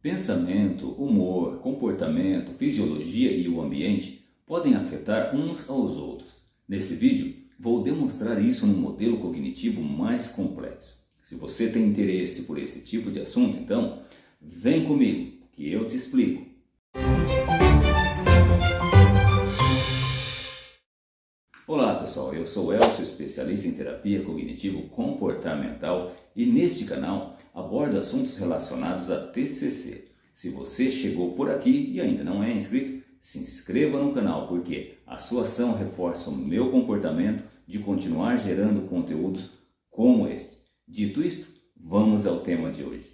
Pensamento, humor, comportamento, fisiologia e o ambiente podem afetar uns aos outros. Nesse vídeo, vou demonstrar isso num modelo cognitivo mais complexo. Se você tem interesse por esse tipo de assunto, então vem comigo que eu te explico. Olá pessoal, eu sou Elcio, especialista em terapia cognitivo-comportamental e neste canal abordo assuntos relacionados a TCC. Se você chegou por aqui e ainda não é inscrito, se inscreva no canal porque a sua ação reforça o meu comportamento de continuar gerando conteúdos como este. Dito isto, vamos ao tema de hoje.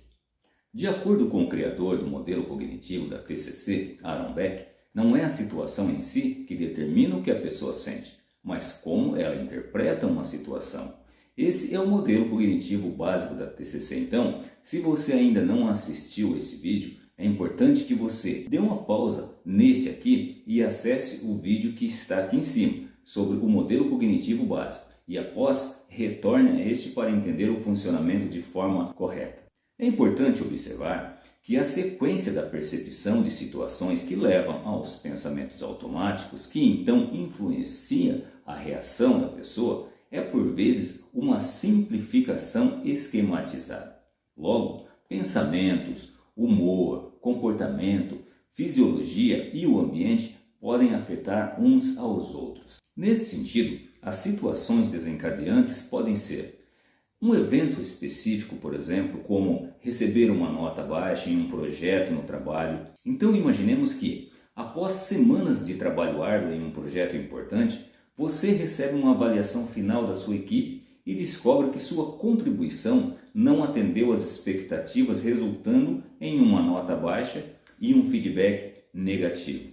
De acordo com o criador do modelo cognitivo da TCC, Aaron Beck, não é a situação em si que determina o que a pessoa sente, mas como ela interpreta uma situação. Esse é o modelo cognitivo básico da TCC. Então, se você ainda não assistiu esse vídeo, é importante que você dê uma pausa neste aqui e acesse o vídeo que está aqui em cima, sobre o modelo cognitivo básico. E após, retorne a este para entender o funcionamento de forma correta. É importante observar que a sequência da percepção de situações que levam aos pensamentos automáticos, que então influencia a reação da pessoa, é por vezes uma simplificação esquematizada. Logo, pensamentos, humor, comportamento, fisiologia e o ambiente podem afetar uns aos outros. Nesse sentido, as situações desencadeantes podem ser um evento específico, por exemplo, como receber uma nota baixa em um projeto no trabalho. Então imaginemos que, após semanas de trabalho árduo em um projeto importante, você recebe uma avaliação final da sua equipe e descobre que sua contribuição não atendeu às expectativas, resultando em uma nota baixa e um feedback negativo.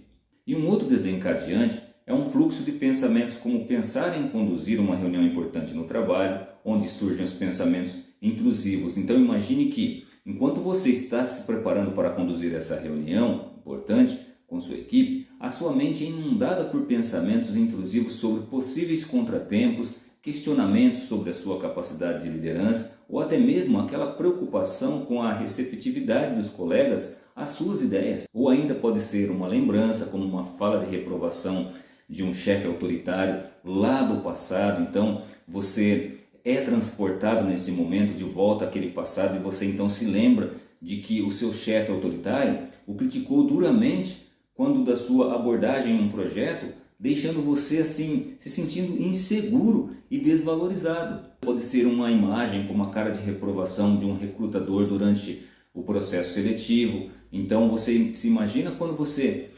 E um outro desencadeante é um fluxo de pensamentos, como pensar em conduzir uma reunião importante no trabalho, onde surgem os pensamentos intrusivos. Então imagine que, enquanto você está se preparando para conduzir essa reunião importante com sua equipe, a sua mente é inundada por pensamentos intrusivos sobre possíveis contratempos, questionamentos sobre a sua capacidade de liderança ou até mesmo aquela preocupação com a receptividade dos colegas às suas ideias. Ou ainda pode ser uma lembrança, como uma fala de reprovação de um chefe autoritário lá do passado. Então você é transportado nesse momento de volta àquele passado e você então se lembra de que o seu chefe autoritário o criticou duramente quando da sua abordagem em um projeto, deixando você assim se sentindo inseguro e desvalorizado. Pode ser uma imagem com uma cara de reprovação de um recrutador durante o processo seletivo. Então você se imagina quando você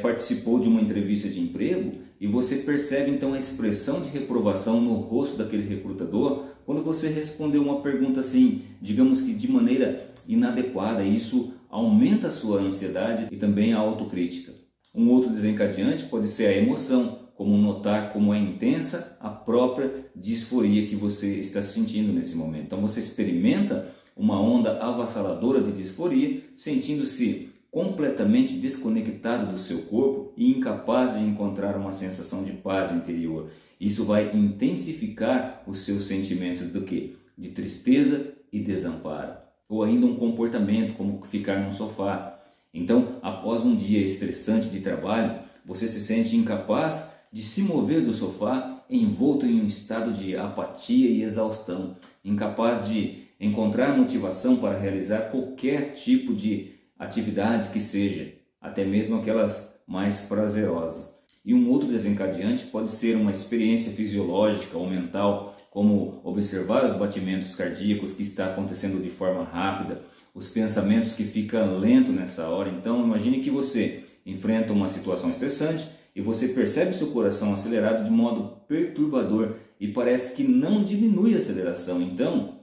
participou de uma entrevista de emprego e você percebe então a expressão de reprovação no rosto daquele recrutador quando você respondeu uma pergunta assim, digamos que de maneira inadequada. Isso aumenta a sua ansiedade e também a autocrítica. Um outro desencadeante pode ser a emoção, como notar como é intensa a própria disforia que você está sentindo nesse momento. Então você experimenta uma onda avassaladora de disforia, sentindo-se completamente desconectado do seu corpo e incapaz de encontrar uma sensação de paz interior. Isso vai intensificar os seus sentimentos do quê? De tristeza e desamparo. Ou ainda um comportamento como ficar no sofá. Então, após um dia estressante de trabalho, você se sente incapaz de se mover do sofá, envolto em um estado de apatia e exaustão, incapaz de encontrar motivação para realizar qualquer tipo de atividade que seja, até mesmo aquelas mais prazerosas. E um outro desencadeante pode ser uma experiência fisiológica ou mental, como observar os batimentos cardíacos que está acontecendo de forma rápida, os pensamentos que ficam lentos nessa hora. Então imagine que você enfrenta uma situação estressante e você percebe seu coração acelerado de modo perturbador e parece que não diminui a aceleração. Então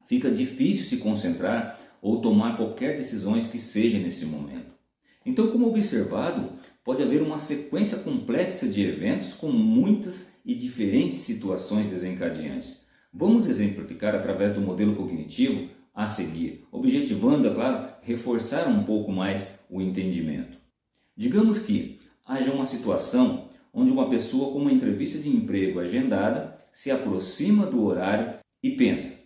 fica difícil se concentrar ou tomar qualquer decisão que seja nesse momento. Então, como observado, pode haver uma sequência complexa de eventos com muitas e diferentes situações desencadeantes. Vamos exemplificar através do modelo cognitivo a seguir, objetivando, é claro, reforçar um pouco mais o entendimento. Digamos que haja uma situação onde uma pessoa com uma entrevista de emprego agendada se aproxima do horário e pensa: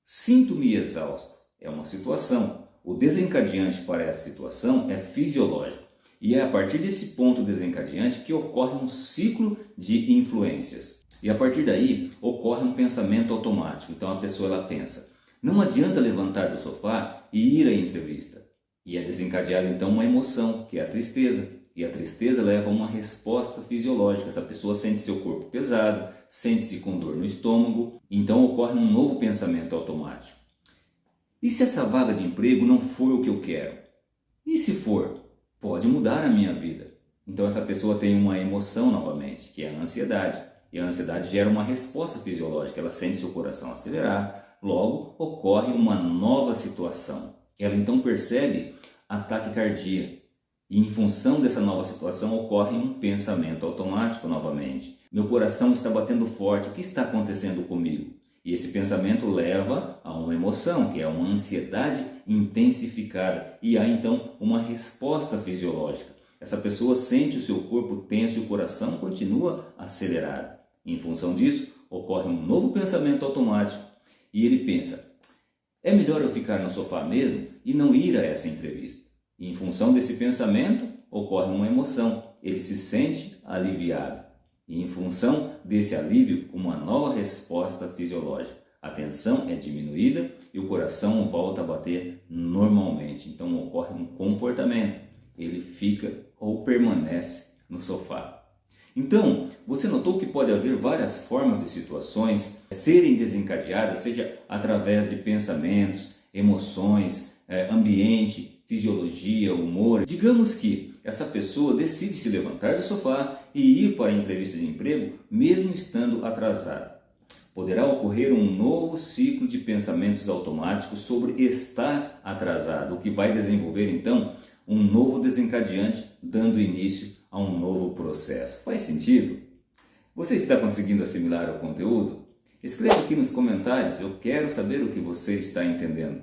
sinto-me exausto. É uma situação. O desencadeante para essa situação é fisiológico e é a partir desse ponto desencadeante que ocorre um ciclo de influências. E a partir daí ocorre um pensamento automático. Então a pessoa ela pensa, não adianta levantar do sofá e ir à entrevista. E é desencadeada então uma emoção, que é a tristeza. E a tristeza leva a uma resposta fisiológica. Essa pessoa sente seu corpo pesado, sente-se com dor no estômago. Então ocorre um novo pensamento automático. E se essa vaga de emprego não for o que eu quero? E se for? Pode mudar a minha vida. Então essa pessoa tem uma emoção novamente, que é a ansiedade. E a ansiedade gera uma resposta fisiológica. Ela sente seu coração acelerar. Logo, ocorre uma nova situação. Ela então percebe a taquicardia. E em função dessa nova situação ocorre um pensamento automático novamente. Meu coração está batendo forte, o que está acontecendo comigo? E esse pensamento leva a uma emoção, que é uma ansiedade intensificada. E há então uma resposta fisiológica. Essa pessoa sente o seu corpo tenso e o coração continua acelerado. Em função disso, ocorre um novo pensamento automático. E ele pensa, é melhor eu ficar no sofá mesmo e não ir a essa entrevista. E em função desse pensamento, ocorre uma emoção. Ele se sente aliviado. E em função desse alívio, uma nova resposta fisiológica. A tensão é diminuída e o coração volta a bater normalmente. Então ocorre um comportamento. Ele fica ou permanece no sofá. Então, você notou que pode haver várias formas de situações serem desencadeadas, seja através de pensamentos, emoções, ambiente, fisiologia, humor. Digamos que essa pessoa decide se levantar do sofá e ir para a entrevista de emprego, mesmo estando atrasada. Poderá ocorrer um novo ciclo de pensamentos automáticos sobre estar atrasado, o que vai desenvolver então um novo desencadeante, dando início a um novo processo. Faz sentido? Você está conseguindo assimilar o conteúdo? Escreva aqui nos comentários, eu quero saber o que você está entendendo.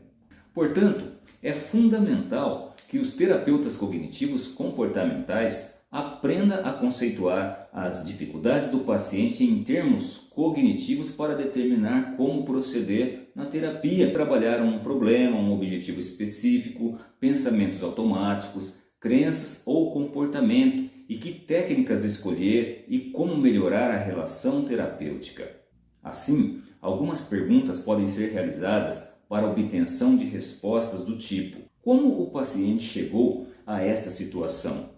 Portanto, é fundamental que os terapeutas cognitivos comportamentais aprendam a conceituar as dificuldades do paciente em termos cognitivos para determinar como proceder na terapia, trabalhar um problema, um objetivo específico, pensamentos automáticos, crenças ou comportamento e que técnicas escolher e como melhorar a relação terapêutica. Assim, algumas perguntas podem ser realizadas para obtenção de respostas do tipo: como o paciente chegou a esta situação?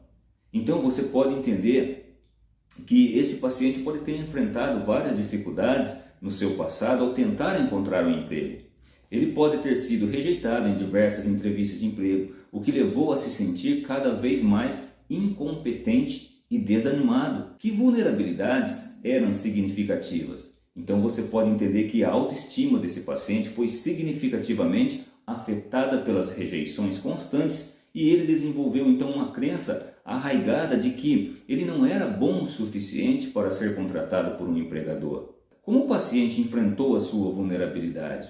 Então você pode entender que esse paciente pode ter enfrentado várias dificuldades no seu passado ao tentar encontrar um emprego. Ele pode ter sido rejeitado em diversas entrevistas de emprego, o que levou a se sentir cada vez mais incompetente e desanimado. Que vulnerabilidades eram significativas? Então você pode entender que a autoestima desse paciente foi significativamente afetada pelas rejeições constantes e ele desenvolveu então uma crença arraigada de que ele não era bom o suficiente para ser contratado por um empregador. Como o paciente enfrentou a sua vulnerabilidade?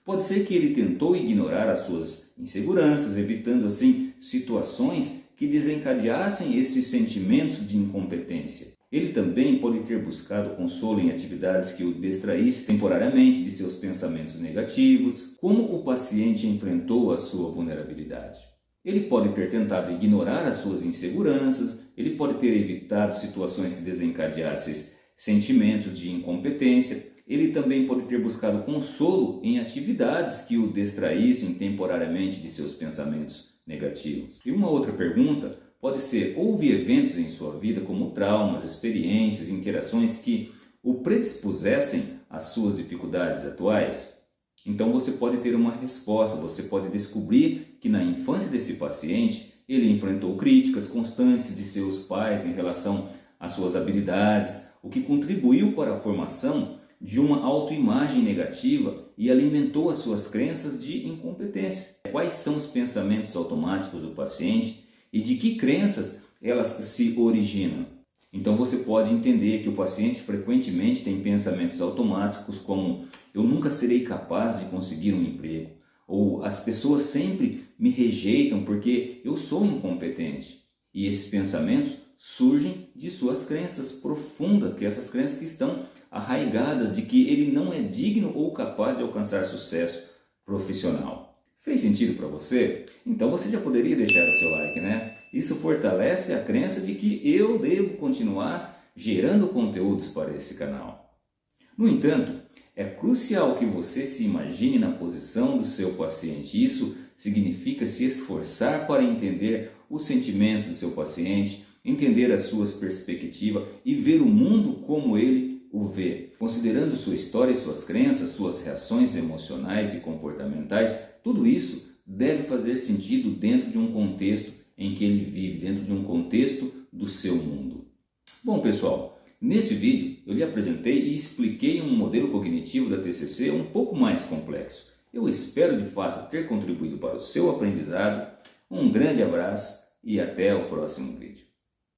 Pode ser que ele tentou ignorar as suas inseguranças, evitando assim situações que desencadeassem esses sentimentos de incompetência. Ele também pode ter buscado consolo em atividades que o distraíssem temporariamente de seus pensamentos negativos. Como o paciente enfrentou a sua vulnerabilidade? Ele pode ter tentado ignorar as suas inseguranças, ele pode ter evitado situações que desencadeassem sentimentos de incompetência, ele também pode ter buscado consolo em atividades que o distraíssem temporariamente de seus pensamentos negativos. E uma outra pergunta pode ser: houve eventos em sua vida como traumas, experiências, interações que o predispusessem às suas dificuldades atuais? Então você pode ter uma resposta, você pode descobrir que na infância desse paciente ele enfrentou críticas constantes de seus pais em relação às suas habilidades, o que contribuiu para a formação de uma autoimagem negativa e alimentou as suas crenças de incompetência. Quais são os pensamentos automáticos do paciente e de que crenças elas se originam? Então você pode entender que o paciente frequentemente tem pensamentos automáticos como: eu nunca serei capaz de conseguir um emprego, ou as pessoas sempre me rejeitam porque eu sou incompetente. E esses pensamentos surgem de suas crenças profundas, que essas crenças que estão arraigadas de que ele não é digno ou capaz de alcançar sucesso profissional. Fez sentido para você? Então você já poderia deixar o seu like, né? Isso fortalece a crença de que eu devo continuar gerando conteúdos para esse canal. No entanto, é crucial que você se imagine na posição do seu paciente. Isso significa se esforçar para entender os sentimentos do seu paciente, entender as suas perspectivas e ver o mundo como ele o vê. Considerando sua história e suas crenças, suas reações emocionais e comportamentais, tudo isso deve fazer sentido dentro de um contexto em que ele vive, dentro de um contexto do seu mundo. Bom, pessoal, nesse vídeo eu lhe apresentei e expliquei um modelo cognitivo da TCC um pouco mais complexo. Eu espero de fato ter contribuído para o seu aprendizado. Um grande abraço e até o próximo vídeo.